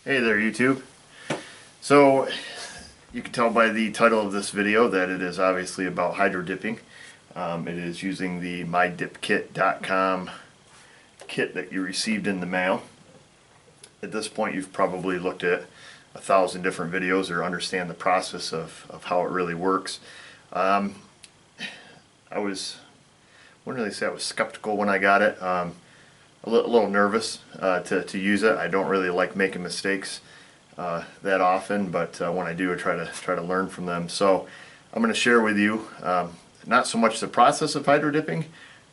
Hey there, YouTube. So you can tell by the title of this video that it is obviously about hydro dipping. It is using the mydipkit.com kit that you received in the mail. At this point you've probably looked at 1,000 different videos or understand the process of how it really works. I wouldn't really say I was skeptical when I got it. A little nervous to use it. I don't really like making mistakes that often, but when I do, I try to learn from them. So I'm going to share with you not so much the process of hydro dipping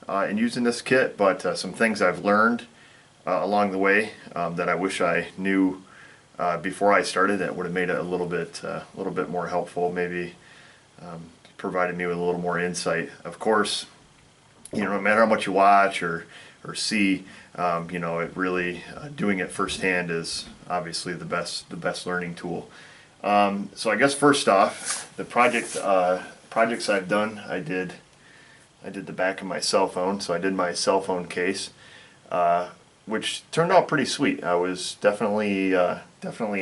and using this kit, but some things I've learned along the way that I wish I knew before I started. That would have made it a little bit more helpful. Maybe provided me with a little more insight. Of course, you know, no matter how much you watch or see, you know, it really doing it firsthand is obviously the best learning tool. So I guess first off, the projects I've done, I did the back of my cell phone. So I did my cell phone case, which turned out pretty sweet. I was definitely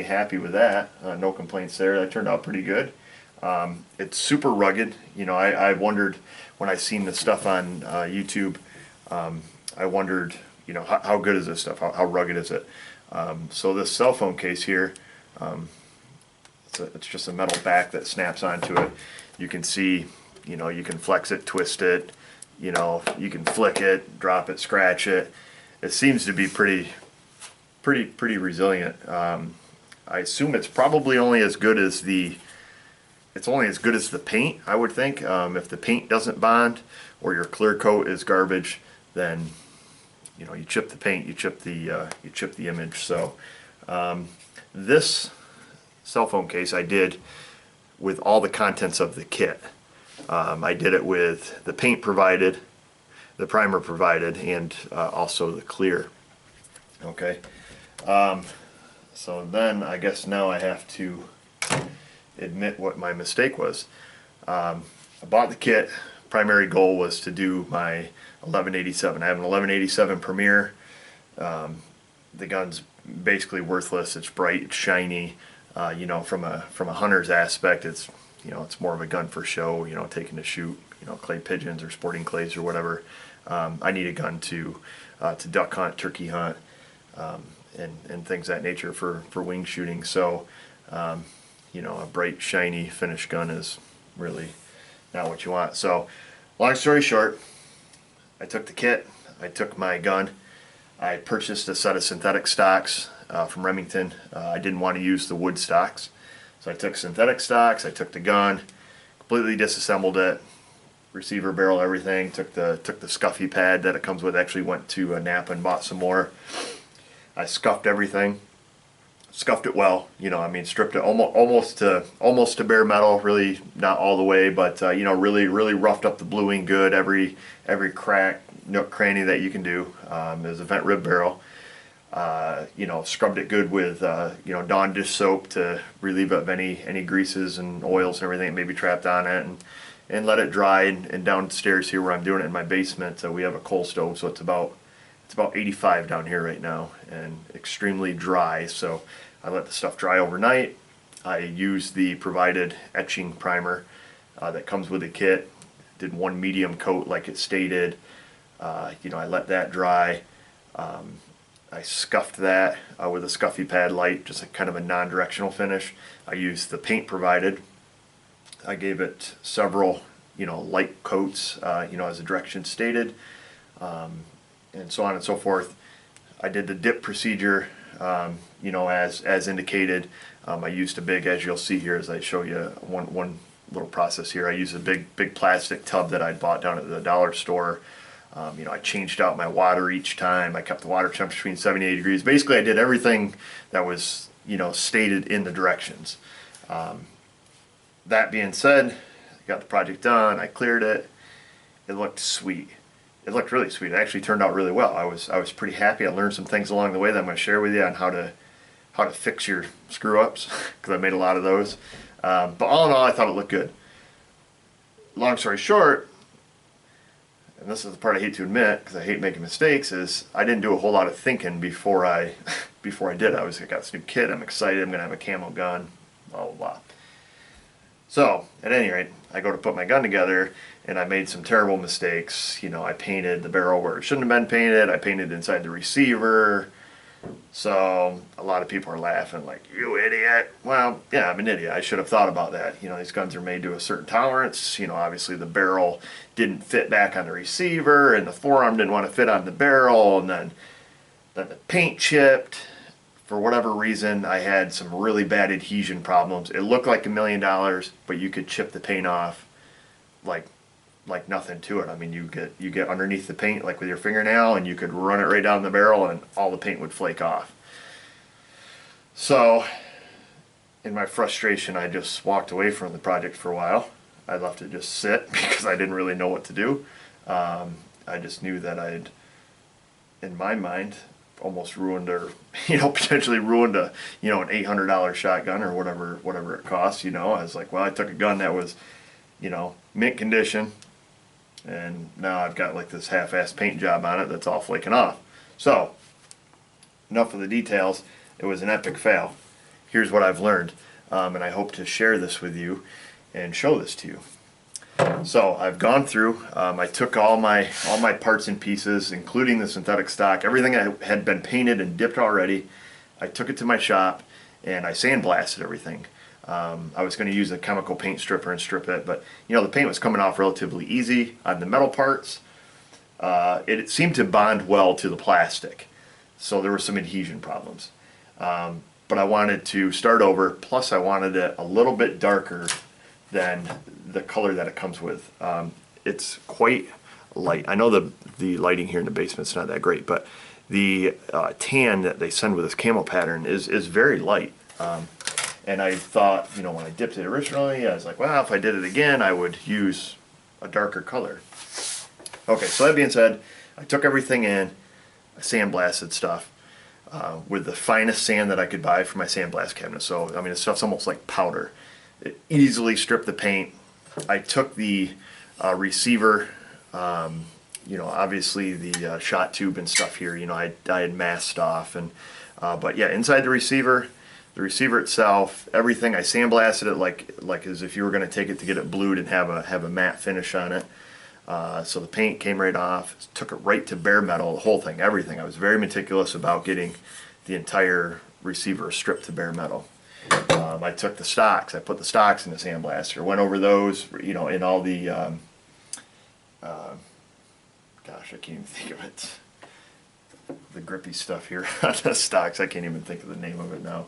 happy with that. No complaints there. That turned out pretty good. It's super rugged. You know, I wondered when I seen the stuff on YouTube. I wondered, you know, how good is this stuff? How rugged is it? So this cell phone case here, it's just a metal back that snaps onto it. You can see, you know, you can flex it, twist it, you know, you can flick it, drop it, scratch it. It seems to be pretty resilient. I assume it's probably only as good as the paint, I would think. If the paint doesn't bond or your clear coat is garbage, then you know, you chip the paint, you chip the image. So this cell phone case I did with all the contents of the kit. I did it with the paint provided, the primer provided, and also the clear. Okay. So then I guess now I have to admit what my mistake was. I bought the kit. Primary goal was to do my 1187. I have an 1187 Premier. The gun's basically worthless. It's bright, it's shiny. You know, from a hunter's aspect, it's, you know, it's more of a gun for show. You know, taking to shoot, you know, clay pigeons or sporting clays or whatever. I need a gun to duck hunt, turkey hunt, and things of that nature for wing shooting. So, you know, a bright, shiny, finished gun is really not what you want. So, long story short, I took the kit, I took my gun, I purchased a set of synthetic stocks from Remington. I didn't want to use the wood stocks, so I took synthetic stocks, I took the gun, completely disassembled it, receiver barrel, everything, took the scuffy pad that it comes with, actually went to Napa and bought some more. I scuffed everything. Scuffed it well, you know, I mean, stripped it almost to bare metal, really not all the way, but you know, really roughed up the bluing good, every crack, nook, cranny that you can do. There's a vent rib barrel. You know, scrubbed it good with you know, Dawn dish soap to relieve of any greases and oils and everything that may be trapped on it, and let it dry. And downstairs here where I'm doing it in my basement, we have a coal stove, so it's about 85 down here right now and extremely dry. So I let the stuff dry overnight. I used the provided etching primer that comes with the kit. Did one medium coat like it stated. You know, I let that dry. I scuffed that with a scuffy pad light, just a kind of a non-directional finish. I used the paint provided. I gave it several, you know, light coats, you know, as the direction stated. And so on and so forth. I did the dip procedure, you know, as indicated. I used a big, as you'll see here as I show you one little process here, I used a big plastic tub that I'd bought down at the dollar store. You know, I changed out my water each time. I kept the water temperature between 70 and 80 degrees. Basically, I did everything that was, you know, stated in the directions. That being said, I got the project done. I cleared it. It looked sweet. It looked really sweet. It actually turned out really well. I was pretty happy. I learned some things along the way that I'm going to share with you on how to fix your screw-ups, because I made a lot of those. But all in all, I thought it looked good. Long story short, and this is the part I hate to admit because I hate making mistakes, is I didn't do a whole lot of thinking before I before I did. I got this new kit, I'm excited, I'm gonna have a camo gun, blah blah blah. So at any rate, I go to put my gun together and I made some terrible mistakes. You know, I painted the barrel where it shouldn't have been painted, I painted inside the receiver. So a lot of people are laughing like, you idiot. Well, yeah, I'm an idiot. I should have thought about that. You know, these guns are made to a certain tolerance. You know, obviously the barrel didn't fit back on the receiver and the forearm didn't want to fit on the barrel, and then the paint chipped. For whatever reason, I had some really bad adhesion problems. It looked like $1 million, but you could chip the paint off like nothing to it. I mean, you get underneath the paint like with your fingernail, and you could run it right down the barrel and all the paint would flake off. So in my frustration, I just walked away from the project for a while. I left it just sit because I didn't really know what to do. I just knew that I'd, in my mind, almost ruined, or potentially ruined an $800 shotgun or whatever it costs. I was like, well, I took a gun that was mint condition, and now I've got like this half-assed paint job on it that's all flaking off. So enough of the details. It was an epic fail. Here's what I've learned, and I hope to share this with you and show this to you. So I've gone through, I took all my parts and pieces, including the synthetic stock, everything that had been painted and dipped already. I took it to my shop and I sandblasted everything. I was going to use a chemical paint stripper and strip it, but the paint was coming off relatively easy on the metal parts. It seemed to bond well to the plastic, so there were some adhesion problems. But I wanted to start over, plus I wanted it a little bit darker than the color that it comes with. It's quite light. I know the lighting here in the basement's not that great, but the tan that they send with this camo pattern is very light. And I thought, when I dipped it originally, I was like, well, if I did it again, I would use a darker color. Okay, so that being said, I took everything in, I sandblasted stuff with the finest sand that I could buy for my sandblast cabinet. So, I mean, this stuff's almost like powder. It easily stripped the paint. I took the receiver, obviously the shot tube and stuff here, I had masked off, and but yeah, inside the receiver itself, everything, I sandblasted it like as if you were going to take it to get it blued and have a matte finish on it. So the paint came right off, took it right to bare metal, the whole thing, everything. I was very meticulous about getting the entire receiver stripped to bare metal. I took the stocks, I put the stocks in the sandblaster, went over those, in all the, gosh, I can't even think of it, the grippy stuff here on the stocks, I can't even think of the name of it now,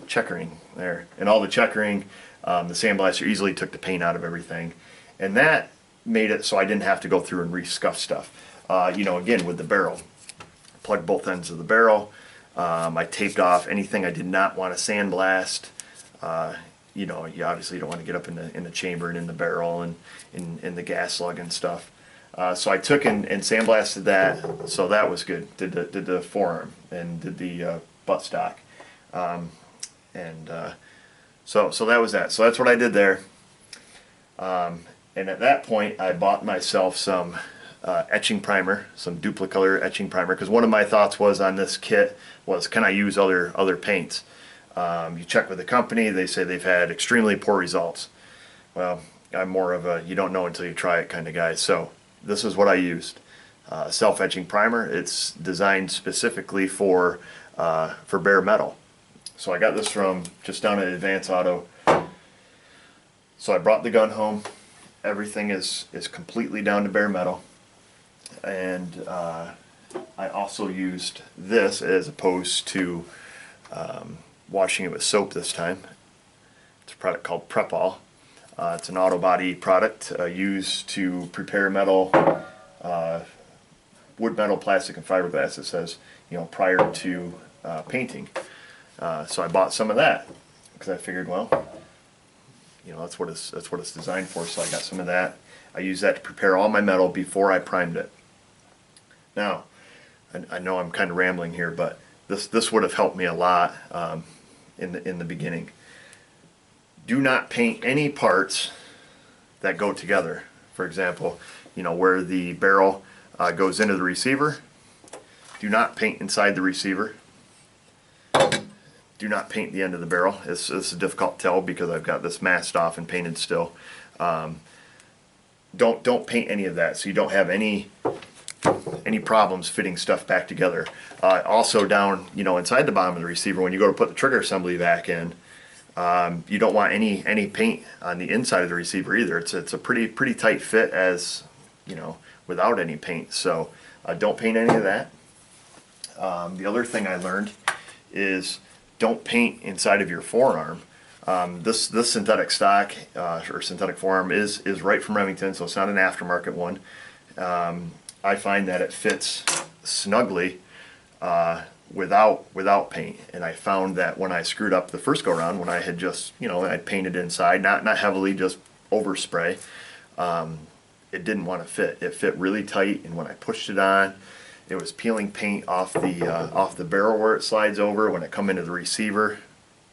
checkering there, and all the checkering, the sandblaster easily took the paint out of everything, and that made it so I didn't have to go through and re-scuff stuff. Again, with the barrel, plugged both ends of the barrel. I taped off anything I did not want to sandblast. You obviously don't want to get up in the chamber and in the barrel and in the gas lug and stuff. So I took and sandblasted that, so that was good. Did the forearm and did the butt stock, so that was that. So that's what I did there. And at that point, I bought myself some etching primer, some duplicolor etching primer, because one of my thoughts was on this kit was, can I use other paints? You check with the company, they say they've had extremely poor results. Well, I'm more of a you don't know until you try it kind of guy, so this is what I used. Self-etching primer. It's designed specifically for bare metal. So I got this from just down at Advance Auto. So I brought the gun home. Everything is completely down to bare metal, and I also used this as opposed to washing it with soap this time. It's a product called Prep-All. It's an auto body product used to prepare metal, wood, metal, plastic, and fiberglass. It says, prior to painting. So I bought some of that because I figured, well, that's what it's designed for. So I got some of that. I used that to prepare all my metal before I primed it. Now, I know I'm kind of rambling here, but this would have helped me a lot in the beginning. Do not paint any parts that go together. For example, you know, where the barrel goes into the receiver. Do not paint inside the receiver. Do not paint the end of the barrel. It's difficult to tell because I've got this masked off and painted still. Don't paint any of that, so you don't have any problems fitting stuff back together. Also down, you know, inside the bottom of the receiver, when you go to put the trigger assembly back in, you don't want any paint on the inside of the receiver either. It's a pretty tight fit, as you know, without any paint. So don't paint any of that. The other thing I learned is don't paint inside of your forearm. This synthetic stock or synthetic forearm is right from Remington, so it's not an aftermarket one. I find that it fits snugly without paint, and I found that when I screwed up the first go around, when I had just, you know, I'd painted inside, not heavily, just overspray, it didn't want to fit. It fit really tight, and when I pushed it on, it was peeling paint off the barrel where it slides over. When it come into the receiver,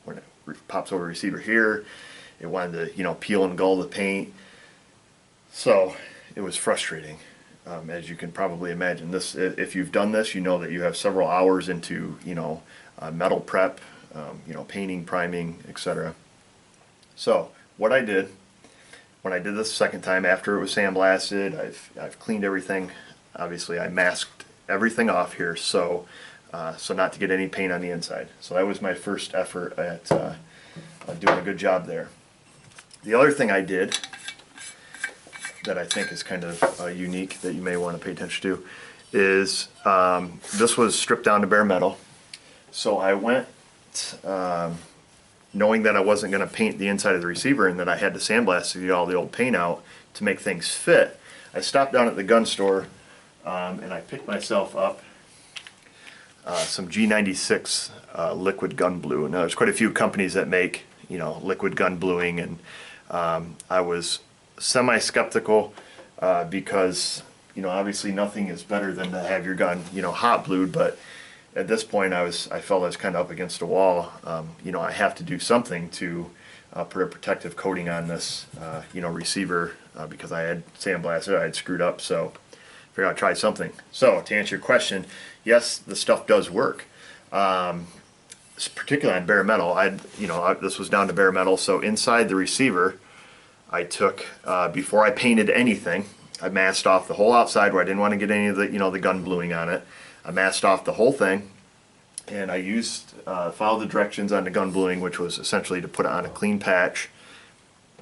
when it pops over the receiver here, it wanted to, you know, peel and gull the paint. So it was frustrating. As you can probably imagine, this, if you've done this, you know that you have several hours into, you know, metal prep, you know, painting, priming, etc. So what I did when I did this second time, after it was sandblasted, I've cleaned everything. Obviously, I masked everything off here, so not to get any paint on the inside. So that was my first effort at doing a good job there. The other thing I did that I think is kind of unique that you may want to pay attention to is this was stripped down to bare metal. So I went knowing that I wasn't going to paint the inside of the receiver and that I had to sandblast to get all the old paint out to make things fit. I stopped down at the gun store and I picked myself up some G96 liquid gun blue. Now there's quite a few companies that make, you know, liquid gun bluing, and I was semi-skeptical because, you know, obviously nothing is better than to have your gun, you know, hot blued, but at this point I felt I was kind of up against a wall. You know, I have to do something to put a protective coating on this, you know, receiver because I had sandblasted, I had screwed up, so I figured I'd try something. So to answer your question, yes, the stuff does work. Particularly on bare metal, this was down to bare metal, so inside the receiver I took, before I painted anything, I masked off the whole outside where I didn't want to get any of the, you know, the gun bluing on it. I masked off the whole thing, and I used, followed the directions on the gun bluing, which was essentially to put it on a clean patch,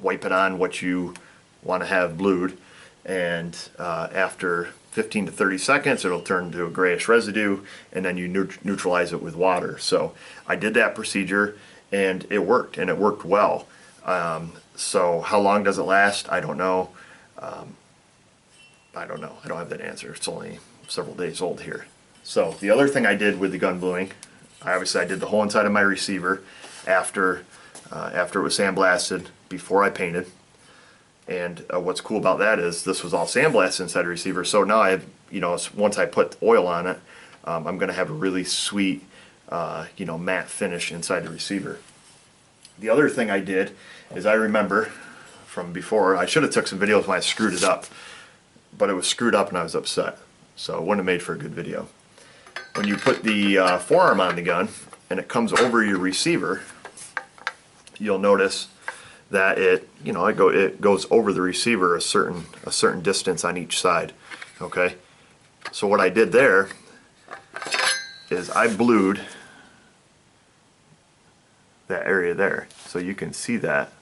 wipe it on what you want to have blued, and after 15 to 30 seconds it'll turn to a grayish residue, and then you neutralize it with water. So I did that procedure and it worked, and it worked well. So how long does it last? I don't know. I don't have that answer. It's only several days old here. So the other thing I did with the gun bluing, I did the whole inside of my receiver after it was sandblasted, before I painted. And what's cool about that is this was all sandblasted inside the receiver. So now I have, you know, once I put oil on it, I'm going to have a really sweet, you know, matte finish inside the receiver. The other thing I did is, I remember from before, I should have took some videos when I screwed it up, but it was screwed up and I was upset, so it wouldn't have made for a good video. When you put the forearm on the gun and it comes over your receiver, you'll notice that it goes over the receiver a certain distance on each side. Okay, so what I did there is I blued that area there, so you can see that.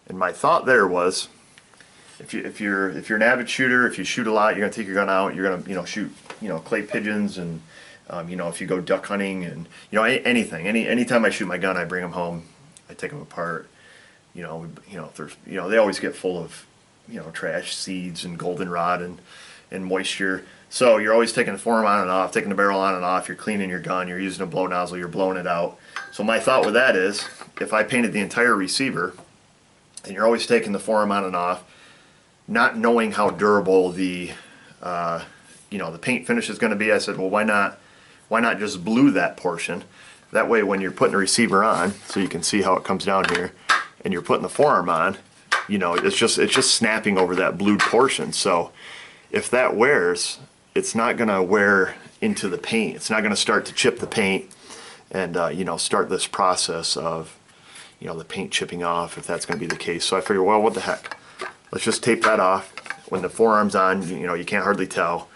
And my thought there was, if you're an avid shooter, if you shoot a lot, you're gonna take your gun out, you're gonna, you know, shoot, you know, clay pigeons, and you know, if you go duck hunting, and you know, anytime I shoot my gun, I bring them home, I take them apart. You know, if there's, you know, they always get full of, you know, trash, seeds, and goldenrod, and moisture. So you're always taking the forearm on and off, taking the barrel on and off. You're cleaning your gun. You're using a blow nozzle. You're blowing it out. So my thought with that is, if I painted the entire receiver, and you're always taking the forearm on and off, not knowing how durable the you know, the paint finish is going to be, I said, well, why not just blue that portion? That way, when you're putting the receiver on, so you can see how it comes down here, and you're putting the forearm on, you know, it's just snapping over that blued portion. So if that wears, it's not going to wear into the paint. It's not going to start to chip the paint and you know, start this process of, you know, the paint chipping off, if that's going to be the case. So I figured, well, what the heck, let's just tape that off. When the forearm's on, you know, you can't hardly tell.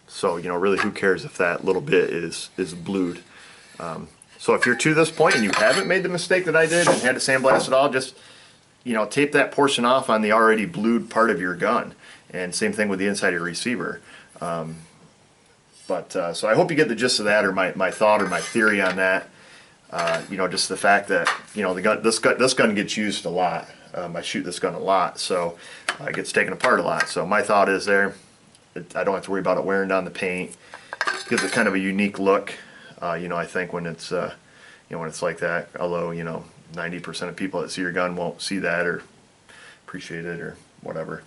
So, you know, really, who cares if that little bit is blued. So if you're to this point and you haven't made the mistake that I did and had to sandblast it all, just, you know, tape that portion off on the already blued part of your gun. And same thing with the inside of your receiver. So I hope you get the gist of that, or my thought or my theory on that. You know, just the fact that, you know, this gun gets used a lot. I shoot this gun a lot, so it gets taken apart a lot. So my thought is there, I don't have to worry about it wearing down the paint. Gives it kind of a unique look. You know, I think when it's you know, when it's like that, although, you know, 90% of people that see your gun won't see that or appreciate it or whatever.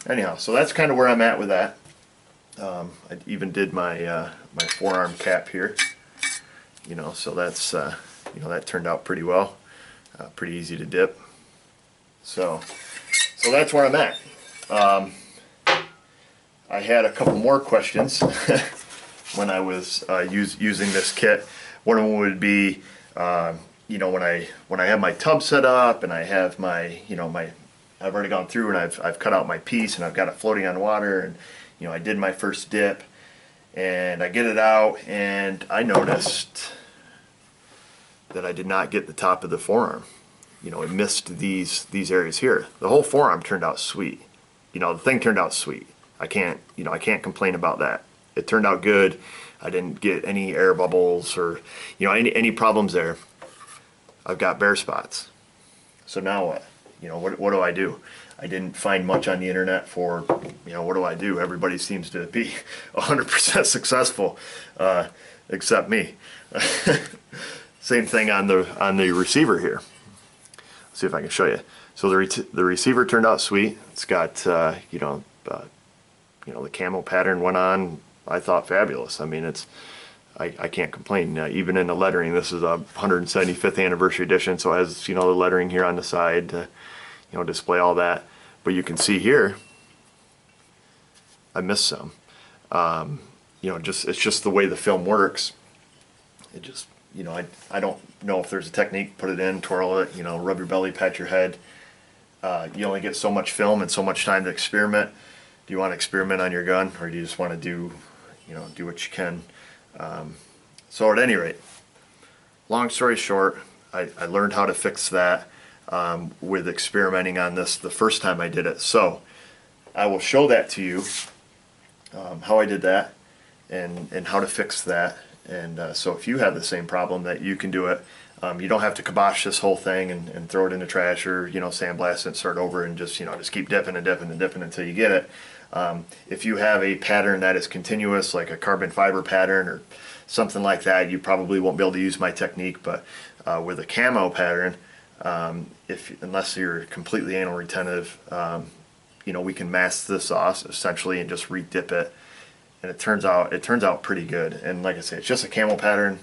Anyhow, so that's kind of where I'm at with that. I even did my my forearm cap here. You know, so that's you know, that turned out pretty well. Pretty easy to dip. So that's where I'm at. I had a couple more questions when I was using this kit. One of them would be, you know, when I have my tub set up and I have my, you know, I've already gone through and I've cut out my piece and I've got it floating on water, and, you know, I did my first dip and I get it out and I noticed that I did not get the top of the forearm. You know, it missed these areas here. The whole forearm turned out sweet. You know, the thing turned out sweet. I can't complain about that. It turned out good. I didn't get any air bubbles or, you know, any problems there. I've got bare spots. So now what? You know, what do I do? I didn't find much on the internet for, you know, what do I do? Everybody seems to be 100% successful, except me. Same thing on the receiver here. Let's see if I can show you. So the receiver turned out sweet. It's got you know, the camo pattern went on. I thought fabulous. I mean, I can't complain. Even in the lettering, this is a 175th anniversary edition, so it has, you know, the lettering here on the side to, you know, display all that. But you can see here, I missed some. You know, it's just the way the film works. It just, you know, I don't know if there's a technique. Put it in, twirl it, you know, rub your belly, pat your head. You only get so much film and so much time to experiment. Do you want to experiment on your gun, or do you just want to do, you know, do what you can? So at any rate, long story short, I learned how to fix that with experimenting on this the first time I did it. So I will show that to you, how I did that and how to fix that. And so if you have the same problem, that you can do it. You don't have to kibosh this whole thing and throw it in the trash, or, you know, sandblast it and start over and just, you know, just keep dipping and dipping and dipping until you get it. If you have a pattern that is continuous, like a carbon fiber pattern or something like that, you probably won't be able to use my technique. But with a camo pattern, unless you're completely anal retentive, you know, we can mask this off essentially and just re-dip it. And it turns out pretty good. And like I say, it's just a camo pattern.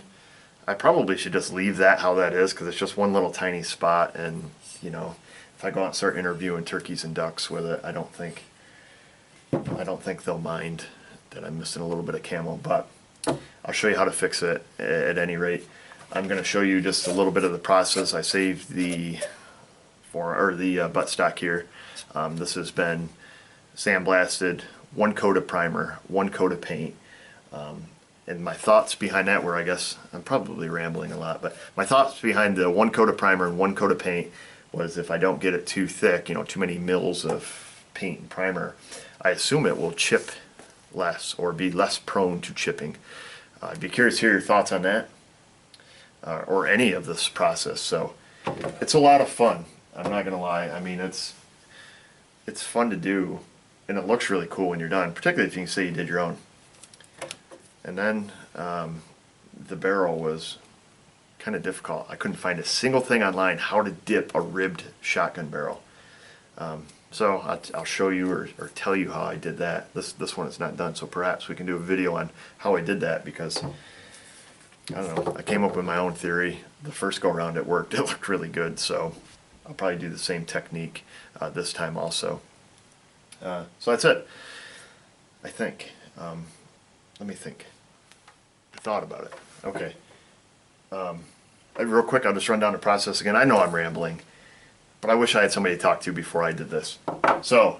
I probably should just leave that how that is, because it's just one little tiny spot. And, you know, if I go out and start interviewing turkeys and ducks with it, I don't think they'll mind that I'm missing a little bit of camo. But I'll show you how to fix it at any rate. I'm going to show you just a little bit of the process. I saved the buttstock here. This has been sandblasted, one coat of primer, one coat of paint. And my thoughts behind that were, I guess, I'm probably rambling a lot, but my thoughts behind the one coat of primer and one coat of paint was, if I don't get it too thick, you know, too many mils of paint and primer, I assume it will chip less or be less prone to chipping. I'd be curious to hear your thoughts on that, or any of this process. So it's a lot of fun. I'm not gonna lie. I mean, it's fun to do, and it looks really cool when you're done, particularly if you can say you did your own. And then the barrel was kind of difficult. I couldn't find a single thing online how to dip a ribbed shotgun barrel. So I'll show you or tell you how I did that. This one is not done, so perhaps we can do a video on how I did that, because I don't know, I came up with my own theory. The first go around it worked. It looked really good, so I'll probably do the same technique this time also. So that's it, I think. Let me think. I thought about it. Okay. Real quick, I'll just run down the process again. I know I'm rambling, but I wish I had somebody to talk to before I did this. So,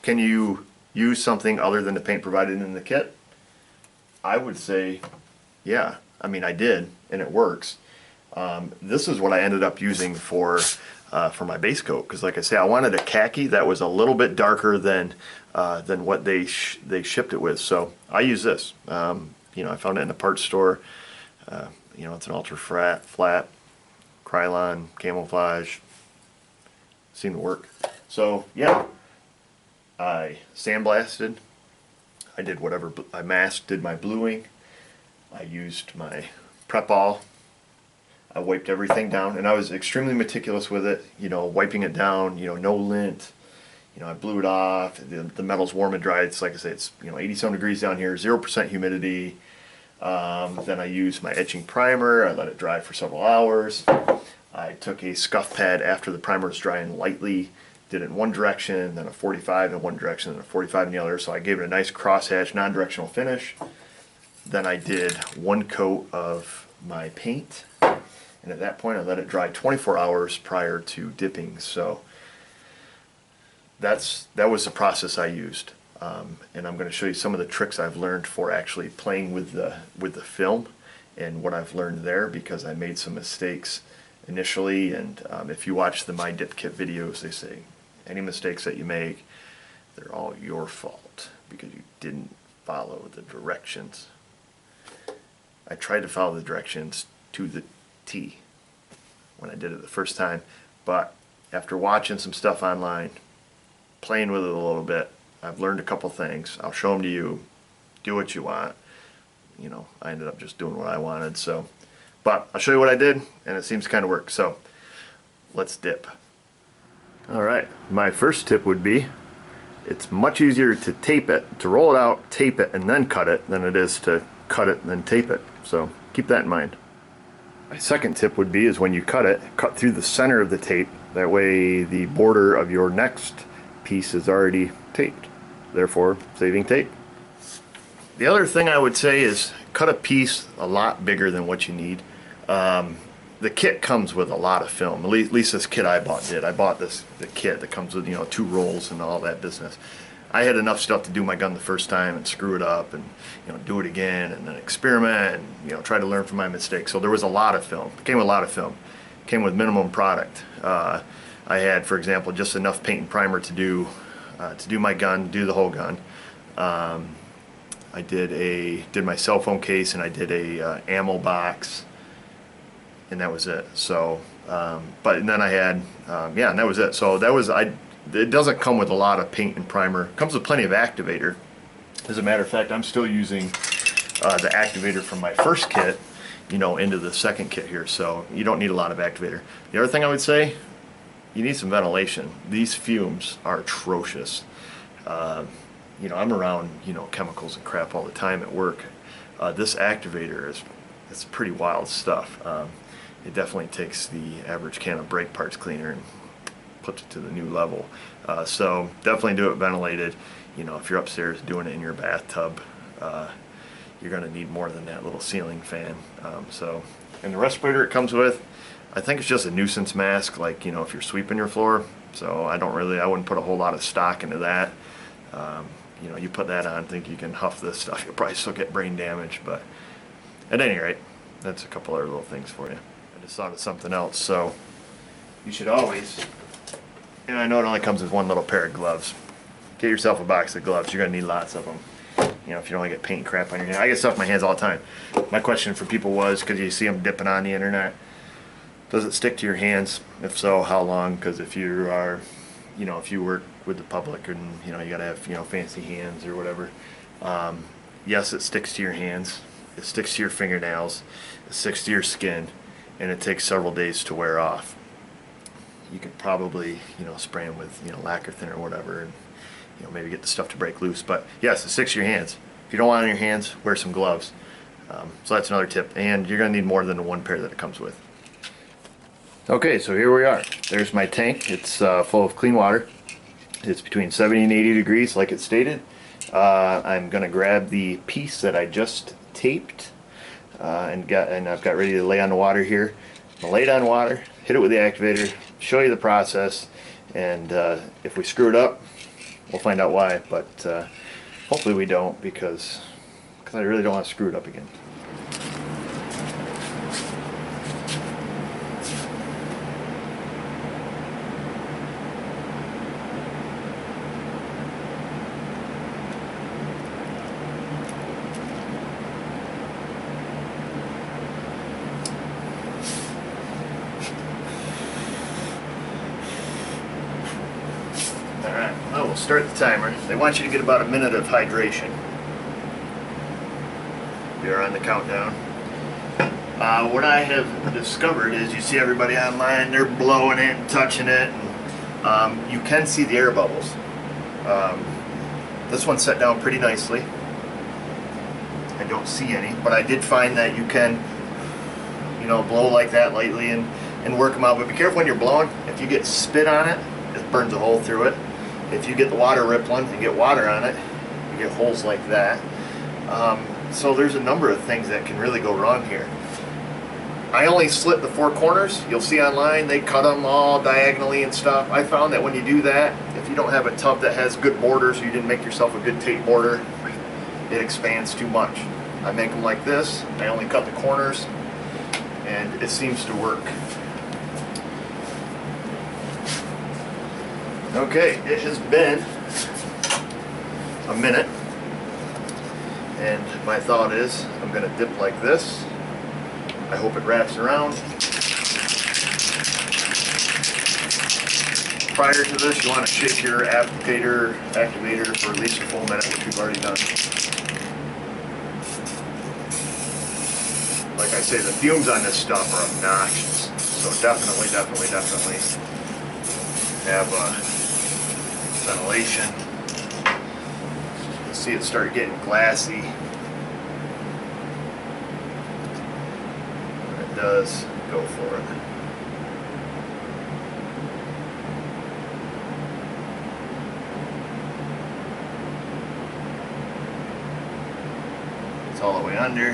can you use something other than the paint provided in the kit? I would say, yeah. I mean, I did, and it works. This is what I ended up using for my base coat, because like I say, I wanted a khaki that was a little bit darker than what they shipped it with. So I use this. You know, I found it in the parts store. You know, it's an ultra flat Krylon camouflage. Seemed to work. So yeah, I sandblasted. I did whatever. I masked, did my bluing. I used my prep-all. I wiped everything down, and I was extremely meticulous with it. You know, wiping it down. You know, no lint. You know, I blew it off. The metal's warm and dry. It's like I say, it's 87 degrees down here, 0% humidity. Then I used my etching primer. I let it dry for several hours. I took a scuff pad after the primer was drying lightly, did it in one direction, then a 45 in one direction, and a 45 in the other. So I gave it a nice crosshatch, non-directional finish. Then I did one coat of my paint, and at that point I let it dry 24 hours prior to dipping. So that was the process I used. And I'm going to show you some of the tricks I've learned for actually playing with the film and what I've learned there, because I made some mistakes initially. And if you watch the My Dip Kit videos, they say any mistakes that you make, they're all your fault because you didn't follow the directions. I tried to follow the directions to the T when I did it the first time, but after watching some stuff online, playing with it a little bit, I've learned a couple things. I'll show them to you. Do what you want. You know, I ended up just doing what I wanted. So, but I'll show you what I did, and it seems to kind of work. So, let's dip. All right. My first tip would be, it's much easier to tape it, to roll it out, tape it, and then cut it, than it is to cut it and then tape it. So, keep that in mind. My second tip would be, is when you cut it, cut through the center of the tape. That way, the border of your next piece is already taped, therefore saving tape. The other thing I would say is cut a piece a lot bigger than what you need. The kit comes with a lot of film. At least this kit I bought did. I bought the kit that comes with 2 rolls and all that business. I had enough stuff to do my gun the first time and screw it up and do it again and then experiment and try to learn from my mistakes. So there was a lot of film. It came with a lot of film. It came with minimum product. I had, for example, just enough paint and primer to do my gun, do the whole gun. I did my cell phone case, and I did a ammo box, and that was it. So, but then I had, and that was it. So it doesn't come with a lot of paint and primer. It comes with plenty of activator. As a matter of fact, I'm still using the activator from my first kit, into the second kit here. So you don't need a lot of activator. The other thing I would say, you need some ventilation. These fumes are atrocious. I'm around chemicals and crap all the time at work. This activator it's pretty wild stuff. It definitely takes the average can of brake parts cleaner and puts it to the new level. So definitely do it ventilated. If you're upstairs doing it in your bathtub, you're going to need more than that little ceiling fan. And the respirator it comes with, I think it's just a nuisance mask, like if you're sweeping your floor. So I wouldn't put a whole lot of stock into that. You put that on, think you can huff this stuff, you'll probably still get brain damage. But at any rate, that's a couple other little things for you. I just thought of something else. So you should always, I know it only comes with one little pair of gloves. Get yourself a box of gloves. You're gonna need lots of them. If you don't want to get paint and crap on your hands. I get stuff in my hands all the time. My question for people was, because you see them dipping on the internet, does it stick to your hands? If so, how long? Because if you are, if you work with the public and you gotta have fancy hands or whatever, yes, it sticks to your hands. It sticks to your fingernails. It sticks to your skin, and it takes several days to wear off. You could probably spray them with lacquer thinner or whatever, and maybe get the stuff to break loose. But yes, it sticks to your hands. If you don't want it on your hands, wear some gloves. So that's another tip, and you're gonna need more than the one pair that it comes with. Okay, so here we are. There's my tank. It's full of clean water. It's between 70 and 80 degrees like it stated. I'm going to grab the piece that I just taped and I've got ready to lay on the water here. I'm going to lay it on water, hit it with the activator, show you the process, and if we screw it up, we'll find out why, but hopefully we don't, because I really don't want to screw it up again. Alright, well, we'll start the timer. They want you to get about a minute of hydration. We are on the countdown. What I have discovered is you see everybody online, they're blowing it and touching it. And, you can see the air bubbles. This one's set down pretty nicely. I don't see any, but I did find that you can, you know, blow like that lightly and work them out. But be careful when you're blowing. If you get spit on it, it burns a hole through it. If you get the water rippling and get water on it, you get holes like that. So there's a number of things that can really go wrong here. I only slit the four corners. You'll see online they cut them all diagonally and stuff. I found that when you do that, if you don't have a tub that has good borders, or you didn't make yourself a good tape border, it expands too much. I make them like this. I only cut the corners, and it seems to work. Okay, it has been a minute, and my thought is I'm going to dip like this. I hope it wraps around. Prior to this, you want to shake your activator for at least a full minute, which we've already done. Like I say, the fumes on this stuff are obnoxious, so definitely have ventilation. You'll see it start getting glassy. When it does, go for it. It's all the way under.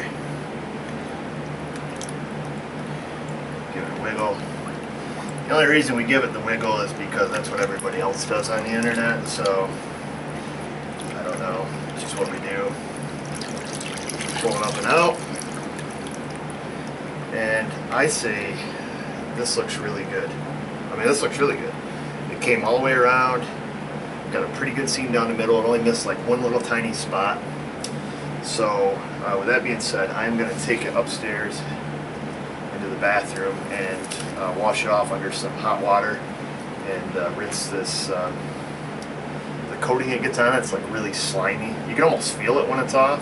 Give it a wiggle. The only reason we give it the wiggle is because that's what everybody else does on the internet, so I don't know, it's just what we do. Pull it up and out, and I say this looks really good. I mean, this looks really good. It came all the way around, got a pretty good seam down the middle. It only missed like one little tiny spot. So with that being said, I'm going to take it upstairs into the bathroom and wash it off under some hot water and rinse this. The coating it gets on it, it's like really slimy. You can almost feel it when it's off.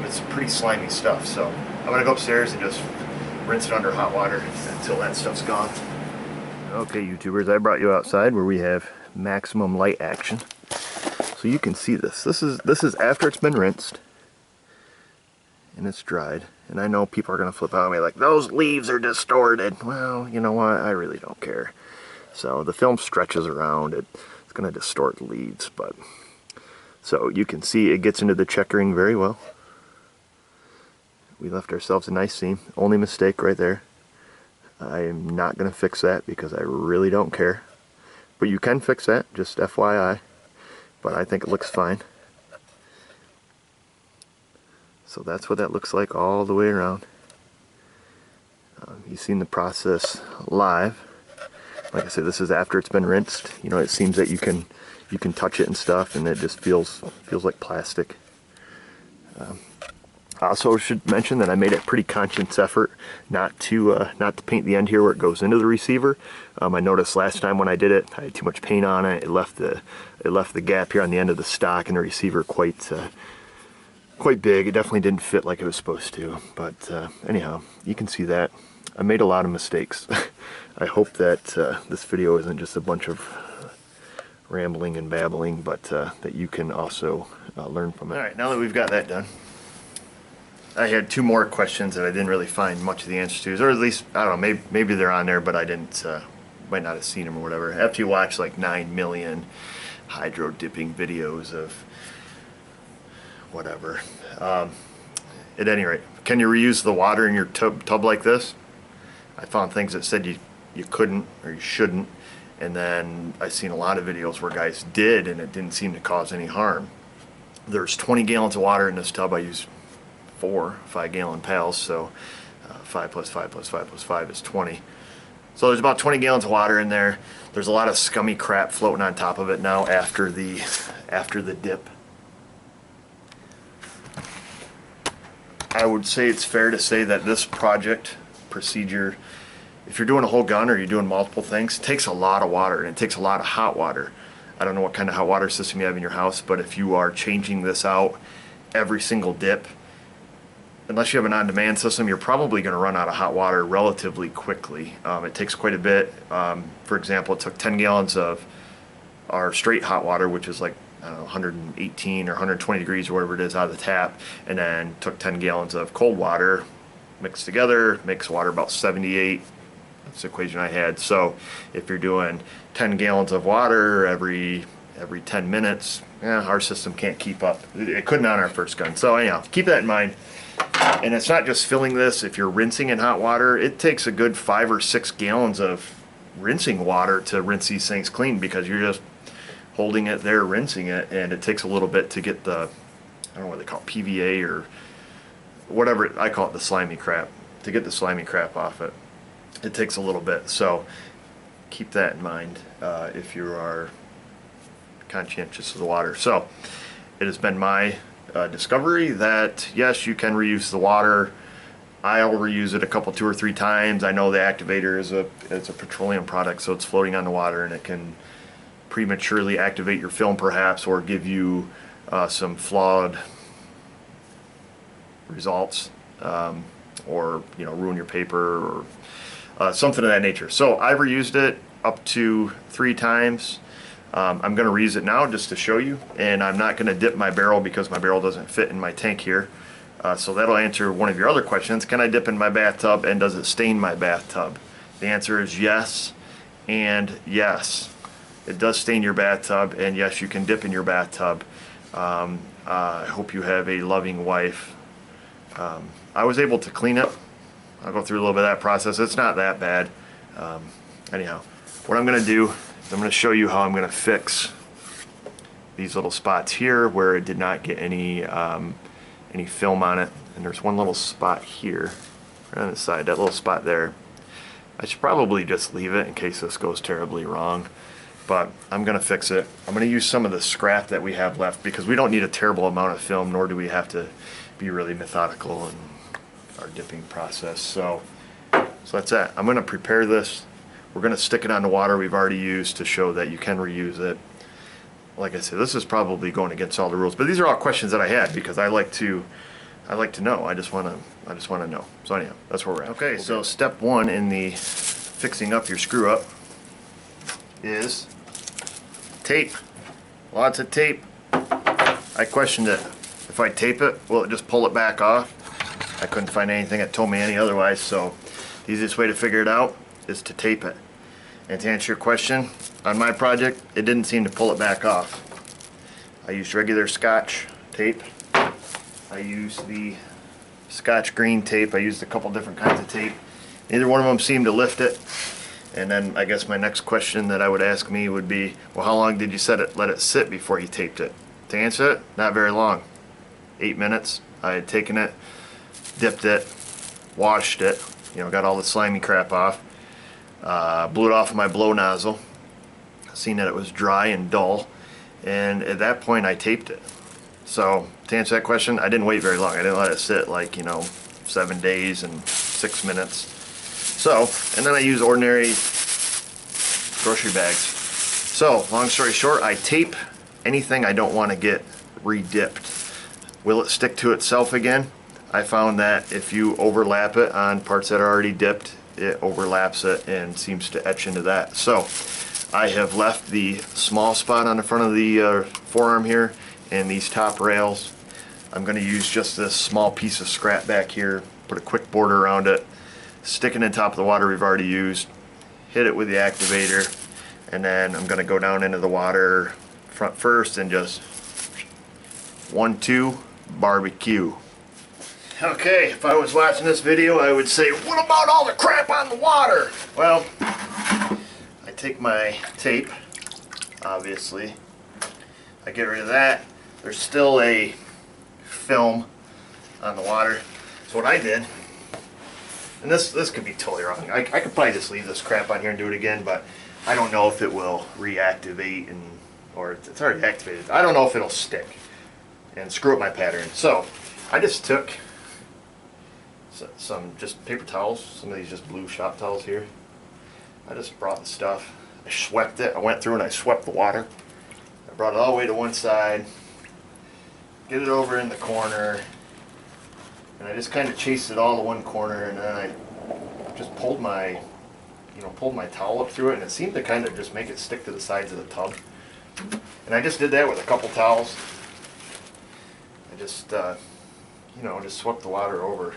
It's pretty slimy stuff. So I'm going to go upstairs and just rinse it under hot water until that stuff's gone. Okay, YouTubers, I brought you outside where we have maximum light action. So you can see this. This is after it's been rinsed and it's dried. And I know people are going to flip out on me like, those leaves are distorted. Well, you know what? I really don't care. So the film stretches around. It's going to distort the leaves. But so you can see it gets into the checkering very well. We left ourselves a nice seam. Only mistake right there. I am not going to fix that because I really don't care. But you can fix that, just FYI. But I think it looks fine. So that's what that looks like all the way around. You've seen the process live. Like I said, this is after it's been rinsed. You know, it seems that you can touch it and stuff, and it just feels like plastic. I also should mention that I made a pretty conscious effort not to paint the end here where it goes into the receiver. I noticed last time when I did it, I had too much paint on it. It left the gap here on the end of the stock and the receiver quite big. It definitely didn't fit like it was supposed to. But anyhow, you can see that I made a lot of mistakes. I hope that this video isn't just a bunch of rambling and babbling, but that you can also learn from it. All right, now that we've got that done, I had two more questions that I didn't really find much of the answers to, or at least, I don't know, maybe they're on there, but I didn't, might not have seen them or whatever. After you watch like 9 million hydro dipping videos of whatever. At any rate, can you reuse the water in your tub like this? I found things that said you couldn't or you shouldn't, and then I've seen a lot of videos where guys did and it didn't seem to cause any harm. There's 20 gallons of water in this tub. I use 4 5-gallon pails, so 5 plus 5 plus 5 plus 5 is 20. So there's about 20 gallons of water in there. There's a lot of scummy crap floating on top of it now after the dip. I would say it's fair to say that this project procedure, if you're doing a whole gun or you're doing multiple things, takes a lot of water, and it takes a lot of hot water. I don't know what kind of hot water system you have in your house, but if you are changing this out every single dip, unless you have an on-demand system, you're probably going to run out of hot water relatively quickly. It takes quite a bit. For example, it took 10 gallons of our straight hot water, which is like, I don't know, 118 or 120 degrees or whatever it is out of the tap, and then took 10 gallons of cold water, mixed together, makes water about 78. That's the equation I had. So if you're doing 10 gallons of water every 10 minutes, our system can't keep up. It couldn't on our first gun. So anyhow, keep that in mind. And it's not just filling this. If you're rinsing in hot water, it takes a good 5 or 6 gallons of rinsing water to rinse these things clean, because you're just holding it there, rinsing it, and it takes a little bit to get the, I don't know what they call it, PVA or whatever, I call it the slimy crap, to get the slimy crap off it. It takes a little bit, so keep that in mind if you are conscientious of the water. So it has been my discovery that yes, you can reuse the water. I'll reuse it a couple, 2 or 3 times. I know the activator is a petroleum product, so it's floating on the water, and it can prematurely activate your film perhaps, or give you some flawed results, or ruin your paper, or something of that nature. So I've reused it up to 3 times. I'm going to reuse it now just to show you, and I'm not going to dip my barrel because my barrel doesn't fit in my tank here. So that'll answer one of your other questions. Can I dip in my bathtub, and does it stain my bathtub? The answer is yes and yes. It does stain your bathtub, and yes, you can dip in your bathtub. I hope you have a loving wife. I was able to clean it. I'll go through a little bit of that process. It's not that bad. Anyhow, what I'm going to do is I'm going to show you how I'm going to fix these little spots here where it did not get any film on it. And there's one little spot here, right on the side, that little spot there. I should probably just leave it in case this goes terribly wrong, but I'm going to fix it. I'm going to use some of the scrap that we have left, because we don't need a terrible amount of film, nor do we have to be really methodical in our dipping process. So that's that. I'm going to prepare this. We're going to stick it on the water we've already used to show that you can reuse it. Like I said, this is probably going against all the rules, but these are all questions that I had because I like to know. I just want to know. So anyhow, that's where we're at. Okay, so step 1 in the fixing up your screw up is tape. Lots of tape. I questioned it. If I tape it, will it just pull it back off? I couldn't find anything that told me any otherwise, so the easiest way to figure it out is to tape it. And to answer your question, on my project, it didn't seem to pull it back off. I used regular Scotch tape. I used the Scotch green tape. I used a couple different kinds of tape. Neither one of them seemed to lift it. And then I guess my next question that I would ask me would be, well, how long did you let it sit before you taped it? To answer it, not very long. 8 minutes. I had taken it, dipped it, washed it, got all the slimy crap off, blew it off of my blow nozzle, seen that it was dry and dull, and at that point I taped it. So to answer that question, I didn't wait very long. I didn't let it sit like 7 days and 6 minutes. So, and then I use ordinary grocery bags. So long story short, I tape anything I don't want to get re-dipped. Will it stick to itself again? I found that if you overlap it on parts that are already dipped, it overlaps it and seems to etch into that. So I have left the small spot on the front of the forearm here and these top rails. I'm going to use just this small piece of scrap back here, put a quick border around it, stick it in top of the water we've already used, hit it with the activator, and then I'm going to go down into the water front first and just 1-2 barbecue. Okay, if I was watching this video I would say, what about all the crap on the water? Well, I take my tape, obviously, I get rid of that. There's still a film on the water. So what I did, and this could be totally wrong. I could probably just leave this crap on here and do it again, but I don't know if it will reactivate or it's already activated. I don't know if it'll stick and screw up my pattern. So I just took some just paper towels, some of these just blue shop towels here. I just brought the stuff, I swept it, I went through and I swept the water. I brought it all the way to one side, get it over in the corner, and I just kind of chased it all to one corner, and then I just pulled my towel up through it, and it seemed to kind of just make it stick to the sides of the tub. And I just did that with a couple towels. I just, just swept the water over.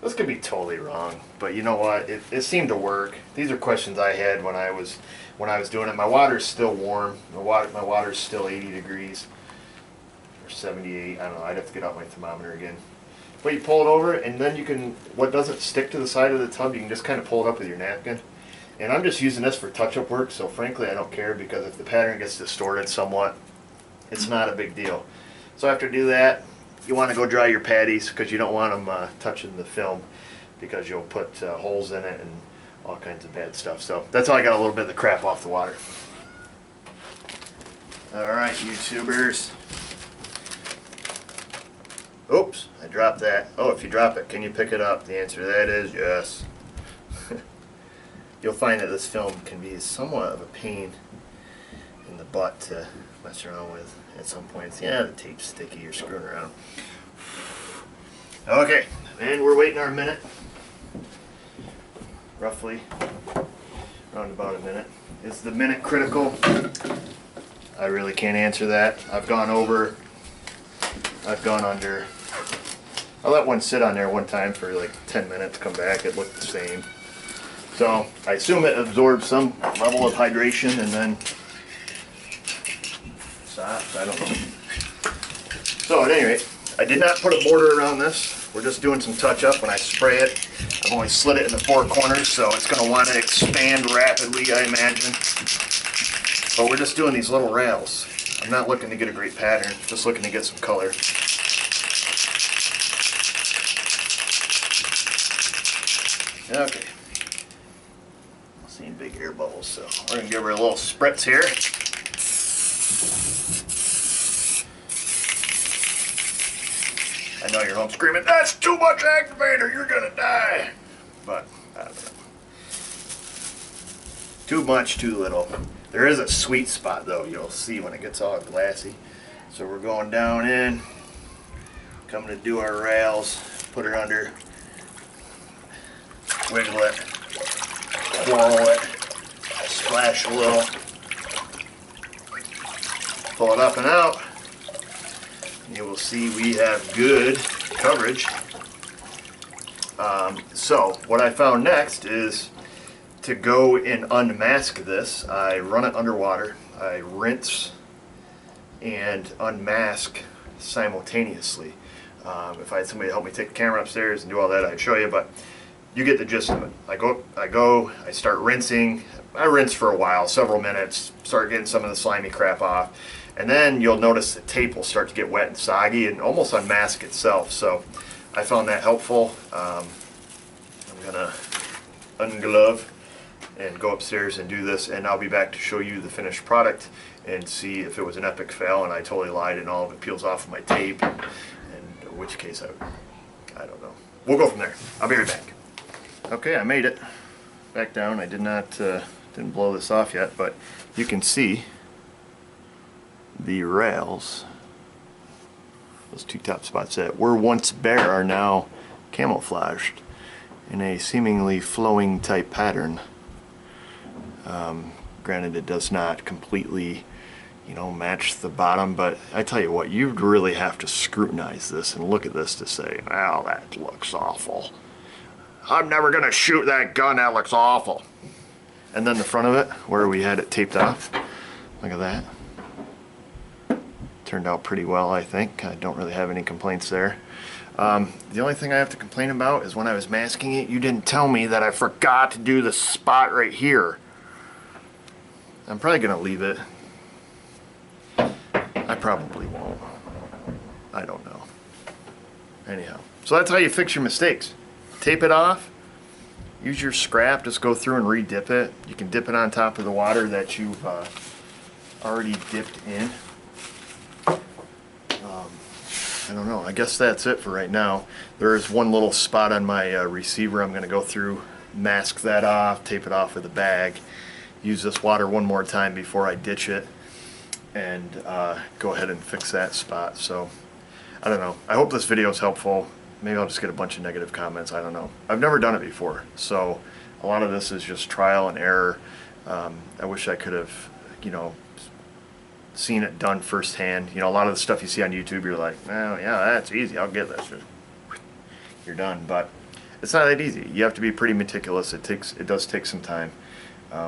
This could be totally wrong, but you know what? It seemed to work. These are questions I had when I was doing it. My water's still warm. My water's still 80 degrees or 78. I don't know. I'd have to get out my thermometer again. But you pull it over, and then you can. What doesn't stick to the side of the tub, you can just kind of pull it up with your napkin. And I'm just using this for touch-up work, so frankly I don't care, because if the pattern gets distorted somewhat, it's not a big deal. So after you do that, you want to go dry your patties, because you don't want them touching the film, because you'll put holes in it and all kinds of bad stuff. So that's how I got a little bit of the crap off the water. Alright, YouTubers. Oops, I dropped that. Oh, if you drop it, can you pick it up? The answer to that is yes. You'll find that this film can be somewhat of a pain in the butt to mess around with at some points. Yeah, the tape's sticky, you're screwing around. Okay, and we're waiting our minute. Roughly, around about a minute. Is the minute critical? I really can't answer that. I've gone over, I've gone under. I let one sit on there one time for like 10 minutes, come back, it looked the same. So I assume it absorbs some level of hydration and then stops, I don't know. So at any rate, I did not put a border around this. We're just doing some touch-up. When I spray it, I've only slit it in the four corners, so it's going to want to expand rapidly, I imagine. But we're just doing these little rails. I'm not looking to get a great pattern, just looking to get some color. Okay. Seeing big air bubbles, so we're going to give her a little spritz here. I know you're home screaming, that's too much activator, you're going to die. But, I don't know. Too much, too little. There is a sweet spot though, you'll see when it gets all glassy. So we're going down in, coming to do our rails, put her under, wiggle it, twirl it, splash a little, pull it up and out, and you will see we have good coverage. So what I found next is to go and unmask this. I run it underwater, I rinse and unmask simultaneously. If I had somebody to help me take the camera upstairs and do all that, I'd show you, but you get the gist of it. I start rinsing. I rinse for a while, several minutes, start getting some of the slimy crap off, and then you'll notice the tape will start to get wet and soggy and almost unmask itself. So I found that helpful. I'm gonna unglove and go upstairs and do this, and I'll be back to show you the finished product and see if it was an epic fail and I totally lied and all of it peels off of my tape, and in which case I don't know. We'll go from there. I'll be right back. Okay, I made it back down. I didn't blow this off yet, but you can see the rails, those two top spots that were once bare are now camouflaged in a seemingly flowing type pattern. Granted, it does not completely you know, match the bottom. But I tell you what, you'd really have to scrutinize this and look at this to say, well, that looks awful. I'm never gonna shoot that gun, that looks awful. And then the front of it, where we had it taped off, look at that. Turned out pretty well, I think. I don't really have any complaints there. The only thing I have to complain about is when I was masking it, you didn't tell me that I forgot to do the spot right here. I'm probably gonna leave it. I probably won't. I don't know. Anyhow, so that's how you fix your mistakes. Tape it off. Use your scrap, just go through and re-dip it. You can dip it on top of the water that you've already dipped in. I don't know, I guess that's it for right now. There is one little spot on my receiver. I'm going to go through, mask that off, tape it off with a bag, use this water one more time before I ditch it, and go ahead and fix that spot. So, I don't know. I hope this video is helpful. Maybe I'll just get a bunch of negative comments, I don't know. I've never done it before, so a lot of this is just trial and error. I wish I could have, you know, seen it done firsthand. You know, a lot of the stuff you see on YouTube, you're like, oh yeah, that's easy, I'll get this. You're done, but it's not that easy. You have to be pretty meticulous. It does take some time.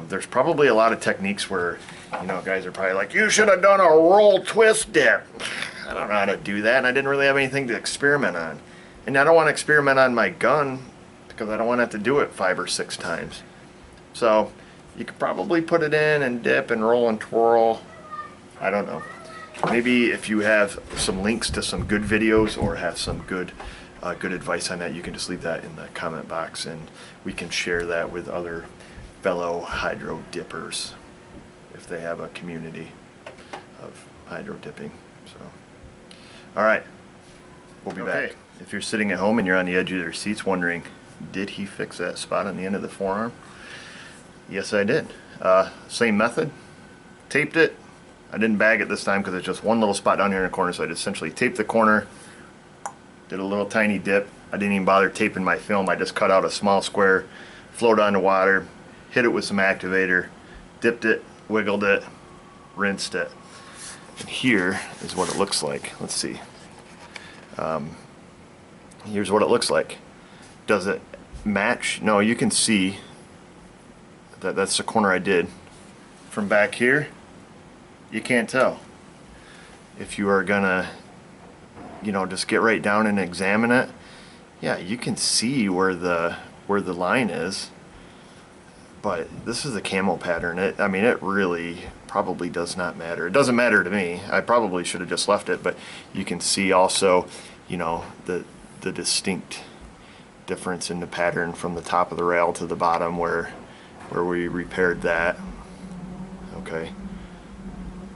There's probably a lot of techniques where, you know, guys are probably like, you should have done a roll twist dip. I don't know how to do that, and I didn't really have anything to experiment on. And I don't want to experiment on my gun because I don't want to have to do it 5 or 6 times. So you could probably put it in and dip and roll and twirl. I don't know. Maybe if you have some links to some good videos or have some good advice on that, you can just leave that in the comment box and we can share that with other fellow hydro dippers if they have a community of hydro dipping. So, all right, we'll be back. If you're sitting at home and you're on the edge of your seats wondering, did he fix that spot on the end of the forearm? Yes, I did. Same method. Taped it. I didn't bag it this time because it's just one little spot down here in the corner, so I just essentially taped the corner, did a little tiny dip. I didn't even bother taping my film. I just cut out a small square, floated on the water, hit it with some activator, dipped it, wiggled it, rinsed it. And here is what it looks like. Let's see. Here's what it looks like. Does it match? No, you can see that that's the corner I did. From back here, you can't tell. If you are gonna, you know, just get right down and examine it, yeah, you can see where the line is. But this is a camo pattern. I mean, it really probably does not matter. It doesn't matter to me. I probably should have just left it, but you can see also, you know, the distinct difference in the pattern from the top of the rail to the bottom where we repaired that. Okay.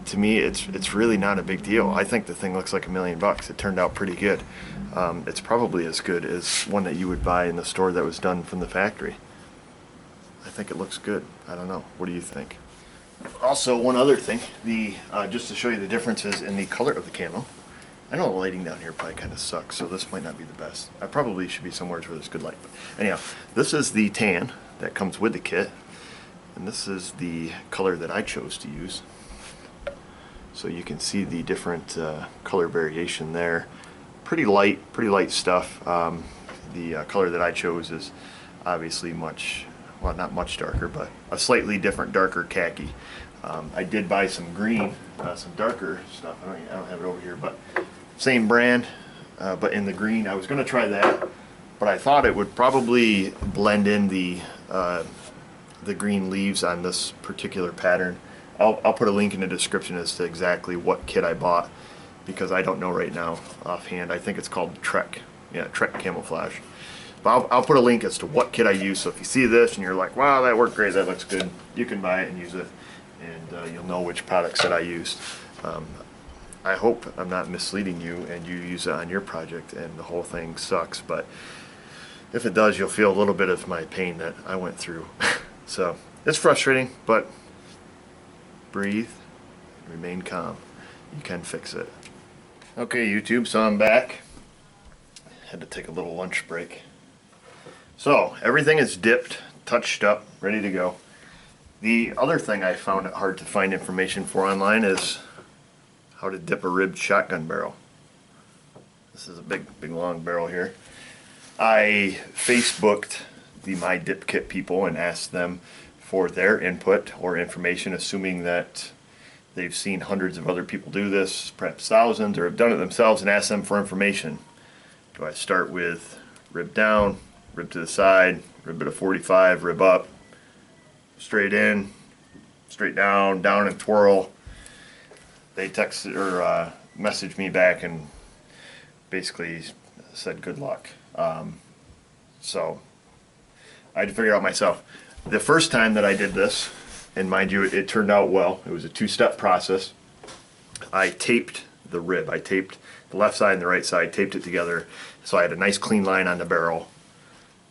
To me, it's really not a big deal. I think the thing looks like $1 million. It turned out pretty good. It's probably as good as one that you would buy in the store that was done from the factory. I think it looks good. I don't know. What do you think? Also, one other thing, just to show you the differences in the color of the camo. I know the lighting down here probably kind of sucks, so this might not be the best. I probably should be somewhere where there's good light. But anyhow, this is the tan that comes with the kit, and this is the color that I chose to use. So you can see the different color variation there. Pretty light stuff. The color that I chose is obviously much, well, not much darker, but a slightly different, darker khaki. I did buy some green, some darker stuff. I don't have it over here, but same brand, but in the green. I was going to try that, but I thought it would probably blend in the green leaves on this particular pattern. I'll put a link in the description as to exactly what kit I bought, because I don't know right now offhand. I think it's called Trek. Yeah, Trek Camouflage. But I'll put a link as to what kit I use, so if you see this and you're like, wow, that worked great, that looks good, you can buy it and use it, and you'll know which products that I used. I hope I'm not misleading you and you use it on your project and the whole thing sucks, but if it does, you'll feel a little bit of my pain that I went through. So it's frustrating, but breathe, remain calm. You can fix it. Okay, YouTube, so I'm back. Had to take a little lunch break. So everything is dipped, touched up, ready to go. The other thing I found it hard to find information for online is how to dip a ribbed shotgun barrel. This is a big long barrel here. I Facebooked the My Dip Kit people and asked them for their input or information, assuming that they've seen hundreds of other people do this, perhaps thousands, or have done it themselves, and asked them for information. Do I start with rib down, rib to the side, rib at a 45, rib up, straight in, straight down, down and twirl? They texted or messaged me back and basically said good luck. So I had to figure it out myself. The first time that I did this, and mind you, it turned out well. It was a two-step process. I taped the rib. I taped the left side and the right side, taped it together, so I had a nice clean line on the barrel.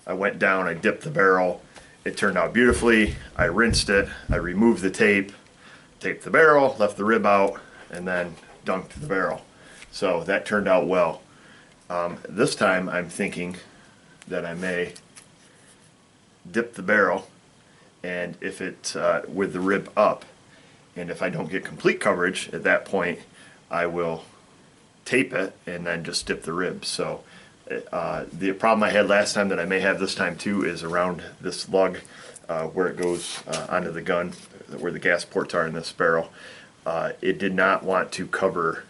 I went down, I dipped the barrel. It turned out beautifully. I rinsed it, I removed the tape, taped the barrel, left the rib out, and then dunked the barrel. So that turned out well. This time I'm thinking that I may dip the barrel, and if it with the rib up, and if I don't get complete coverage at that point, I will tape it and then just dip the rib. So the problem I had last time that I may have this time too is around this lug where it goes onto the gun, where the gas ports are in this barrel. It did not want to cover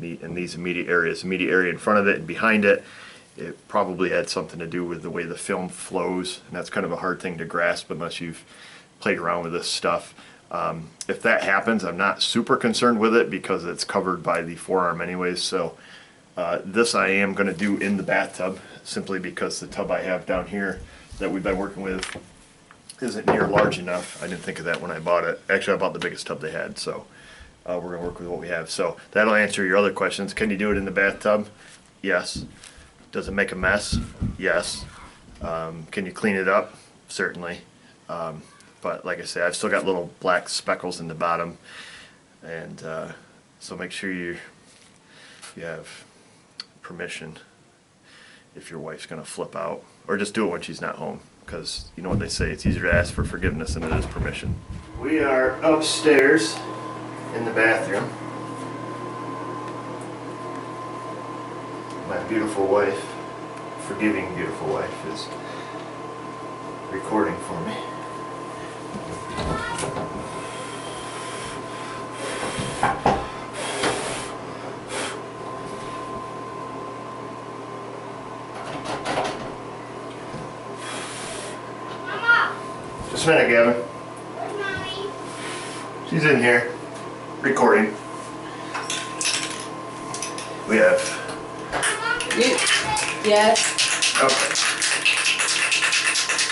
in these immediate areas, immediate area in front of it and behind it. It probably had something to do with the way the film flows, and that's kind of a hard thing to grasp unless you've played around with this stuff. If that happens, I'm not super concerned with it because it's covered by the forearm anyways. So this I am going to do in the bathtub, simply because the tub I have down here that we've been working with isn't near large enough. I didn't think of that when I bought it. Actually, I bought the biggest tub they had, so we're going to work with what we have. So that'll answer your other questions. Can you do it in the bathtub? Yes. Does it make a mess? Yes. Can you clean it up? Certainly. But like I say, I've still got little black speckles in the bottom, and so make sure you have permission if your wife's going to flip out, or just do it when she's not home, because you know what they say, it's easier to ask for forgiveness than it is permission. We are upstairs in the bathroom. My beautiful wife, forgiving beautiful wife, is recording for me. Mama! Just a minute, Gavin. Where's Mommy? She's in here, recording. We have... Yes. Okay.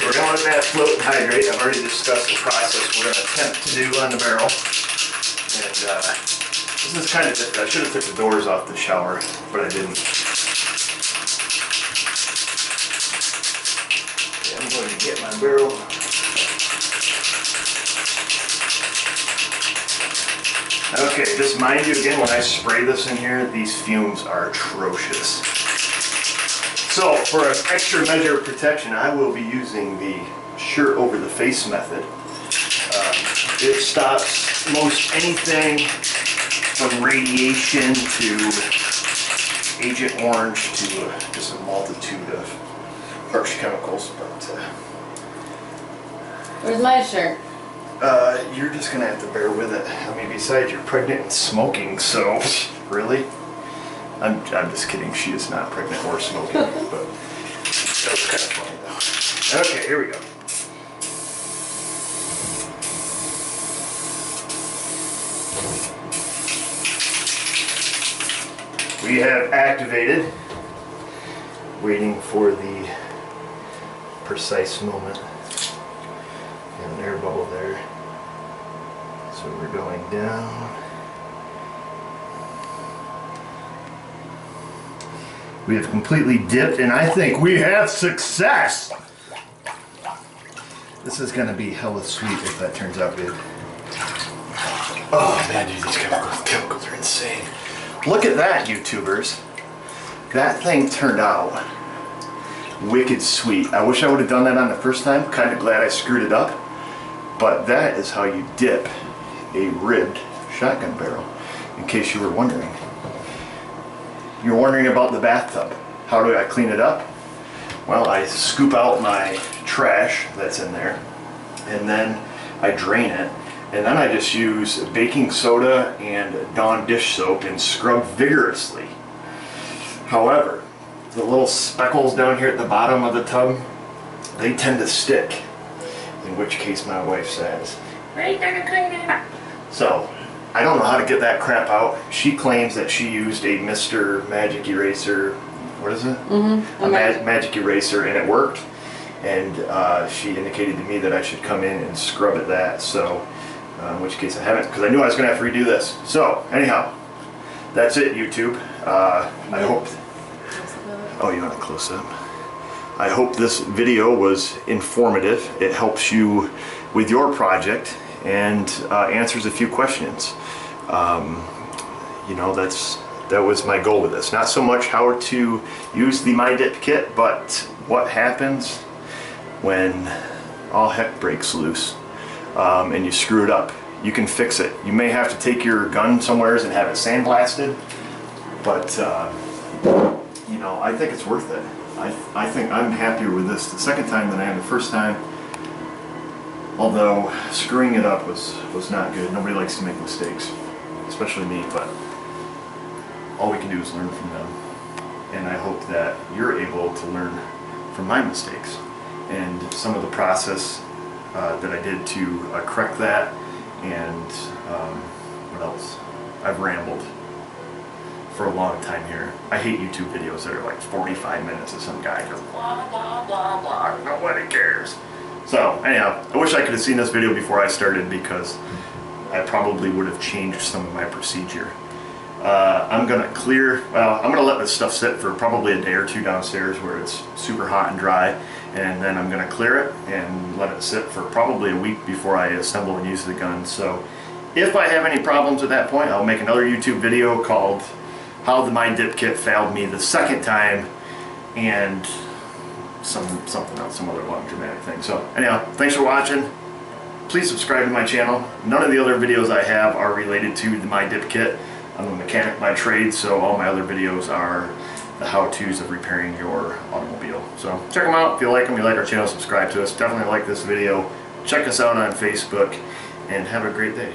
We're going to let that float and hydrate. I've already discussed the process we're going to attempt to do on the barrel. And this is kind of different. I should have took the doors off the shower, but I didn't. Okay, I'm going to get my barrel. Okay, just mind you again, when I spray this in here, these fumes are atrocious. So, for an extra measure of protection, I will be using the shirt over the face method. It stops most anything from radiation to Agent Orange to just a multitude of harsh chemicals. But Where's my shirt? you're just gonna have to bear with it. I mean, besides, you're pregnant and smoking, so really. I'm just kidding. She is not pregnant or smoking, but that was kind of funny though. Okay, here we go. We have activated, waiting for the precise moment. And an air bubble there. So we're going down. We have completely dipped, and I think we have success! This is gonna be hella sweet if that turns out good. Oh man, dude, these chemicals are insane. Look at that, YouTubers. That thing turned out wicked sweet. I wish I would have done that on the first time. Kind of glad I screwed it up. But that is how you dip a ribbed shotgun barrel. in case you were wondering. You're wondering about the bathtub. How do I clean it up? Well, I scoop out my trash that's in there, and then I drain it, and then I just use baking soda and Dawn dish soap and scrub vigorously. However, the little speckles down here at the bottom of the tub, they tend to stick, in which case my wife says, "Are you gonna clean it up?" So, I don't know how to get that crap out. She claims that she used a Mr. Magic Eraser, what is it? A magic eraser, and it worked. And she indicated to me that I should come in and scrub at that, so in which case I haven't, because I knew I was going to have to redo this. So, anyhow, that's it, YouTube. I hope... Oh, you want a close-up? I hope this video was informative. It helps you with your project and answers a few questions. You know, that was my goal with this. Not so much how to use the My Dip kit, but what happens when all heck breaks loose and you screw it up. You can fix it. You may have to take your gun somewheres and have it sandblasted, but you know, I think it's worth it. I think I'm happier with this the second time than I am the first time. Although screwing it up was not good. Nobody likes to make mistakes, especially me, but all we can do is learn from them. And I hope that you're able to learn from my mistakes and some of the process that I did to correct that. And what else? I've rambled for a long time here. I hate YouTube videos that are like 45 minutes of some guy just blah blah blah blah. Nobody cares. So anyhow, I wish I could have seen this video before I started, because I probably would have changed some of my procedure. I'm gonna I'm gonna let this stuff sit for probably a day or two downstairs where it's super hot and dry, and then I'm gonna clear it and let it sit for probably a week before I assemble and use the gun. So if I have any problems at that point, I'll make another YouTube video called How the My Dip Kit Failed Me the Second Time, and something else, some other long dramatic thing. So anyhow, thanks for watching. Please subscribe to my channel. None of the other videos I have are related to the My Dip Kit. I'm a mechanic by trade, so all my other videos are the how-tos of repairing your automobile. So check them out. If you like them, you like our channel, subscribe to us. Definitely like this video. Check us out on Facebook, and have a great day.